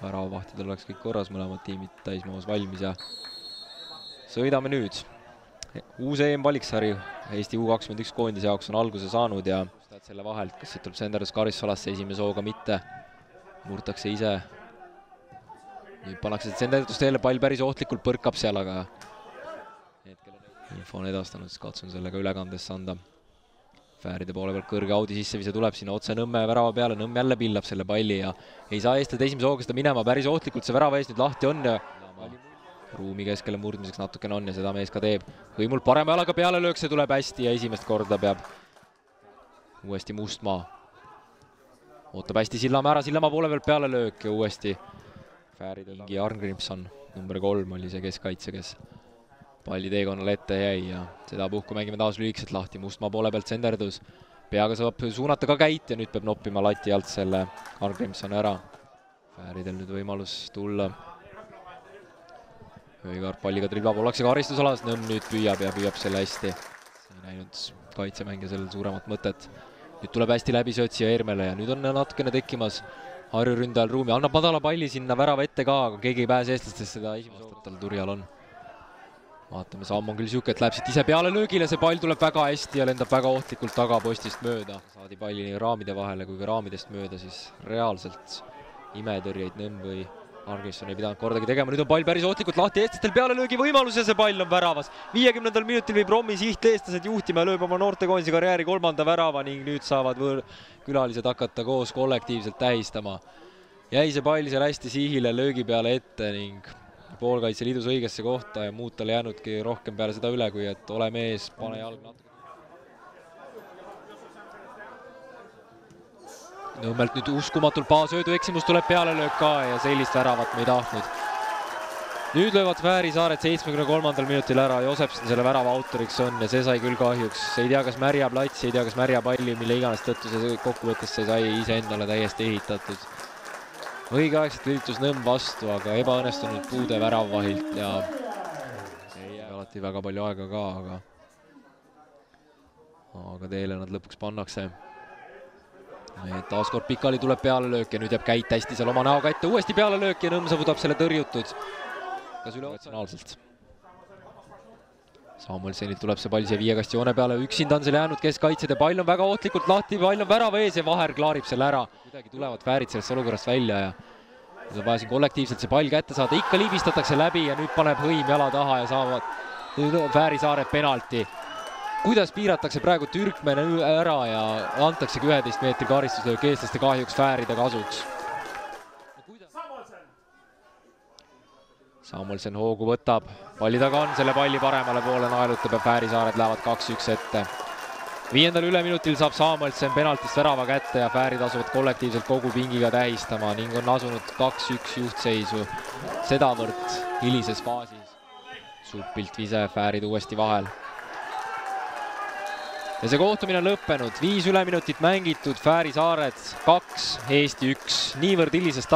väravavahtidel oleks kõik korras, mõlemad tiimid täismahus valmis ja sõidame nüüd. Uus EM-valiksari Eesti U21 koondise jaoks on alguse saanud ja selle vahelt, kas siit tuleb Senderdus Karissolasse esimese hooga mitte, murtakse ise. Nüüd pannakse Senderdus teele, pall päris ohtlikult põrkab seal, aga info on edastanud, siis katsun sellega ülekandesse anda. Fääride poole pealt kõrge Audi sissevise tuleb sinna otse Nõmme värava peale, Nõmm jälle pillab selle palli ja ei saa eestled esimese hooga seda minema, päris ohtlikult see värava ees nüüd lahti on ja ruumi keskele murdmiseks natukene on ja seda mees ka teeb. Hõimult parema jalaga peale löök, see tuleb hästi ja esimest korda peab uuesti Mustmaa. Ootab hästi Sillamäe ära, Sillamäe poole pealt peale löök ja uuesti Fääride Ingi Arngrimson, number 3 oli see keskkaitse, kes palli teekonnale ette jäi ja seda puhku mängime taas lühikselt lahti. Mustmaa poole pealt Senderdus. Peaga saab suunata ka käit ja nüüd peab noppima lati alt selle Arngrimson ära. Fääridel nüüd võimalus tulla. Öögaard palliga triblab, ollakse karistusalas, Nõmm nüüd püüab ja püüab selle hästi. Ei näinud kaitsemängija sellel suuremat mõtet. Nüüd tuleb hästi läbi Sötsi ja Ermele ja nüüd on natukene tekkimas Harju ründajal ruumi. Annab madala palli sinna värava ette ka, aga keegi ei pääse eestlastest, seda esimest aastatel Turjal on. Vaatame, samm on küll siuke, et läheb siit ise peale löögile, see pall tuleb väga hästi ja lendab väga ohtlikult tagapostist mööda. Saadi palli nii raamide vahele kui ka raamidest mööda, siis reaalselt imetõrjeid Nõmm või Arngrimson ei pidanud kordagi tegema. Nüüd on pall päris ohtlikult lahti, eestlastel peale löögi võimalus ja see pall on väravas. 50. minutil viib Rommi siht eestlased juhtima ja lööb oma noortekoondise karjääri 3. värava ning nüüd saavad külalised hakata koos kollektiivselt tähistama. Jäi see pall seal hästi sihile löögi peale ette ning poolkaitse liidus õigesse kohta ja muud talle jäänudki rohkem peale seda üle, kui et ole mees, pane jalg natuke. Nõmmelt nüüd uskumatult paasöödu eksimus tuleb peale löök ka ja sellist väravat me ei tahtnud. Nüüd löövad Fääri Saared 73. minutil ära, Josepson selle värava autoriks on ja see sai küll kahjuks. Ei tea, kas märja plats, ei tea, kas märja palli, mille iganes tõttu see kokkuvõttes see sai ise endale täiesti ehitatud. Õigeaegselt lülitus Nõmm vastu, aga ebaõnnestunud puude väravvahilt ja ei jää alati väga palju aega ka, aga teele nad lõpuks pannakse. Taaskord pikali tuleb peale löök ja nüüd jääb käit hästi seal oma näoga ette, uuesti peale löök ja Nõmm saab selle tõrjutud. Kas üle otsenaalselt? Samuelsenilt tuleb see pall siia viiekasti joone peale, üksinda on seal jäänud keskkaitsed ja pall on väga ohtlikult lahti, pall on värava ees ja Vaher klaarib selle ära. Kuidagi tulevad Fäärid sellest olukorrast välja ja nüüd on vaja siin kollektiivselt see pall kätte saada, ikka libistatakse läbi ja nüüd paneb Hõim jala taha ja saavad Fääri Saared penalti. Kuidas piiratakse praegu Türkmen ära ja antaksegi 11 meetri karistuslöök eestlaste kahjuks Fääride kasuks. Samuelsen hoogu võtab, palli taga on, selle palli paremale poole naelutab ja Fääri Saared lähevad 2-1 ette. 5. üleminutil saab Samuelsen penaltist värava kätte ja Fäärid asuvad kollektiivselt kogu pingiga tähistama ning on asunud 2-1 juhtseisu sedavõrd hilises faasis. Suppilt vise, Fäärid uuesti vahel. Ja see kohtumine on lõppenud, 5 üleminutit mängitud, Fääri Saared 2, Eesti 1, niivõrd hilises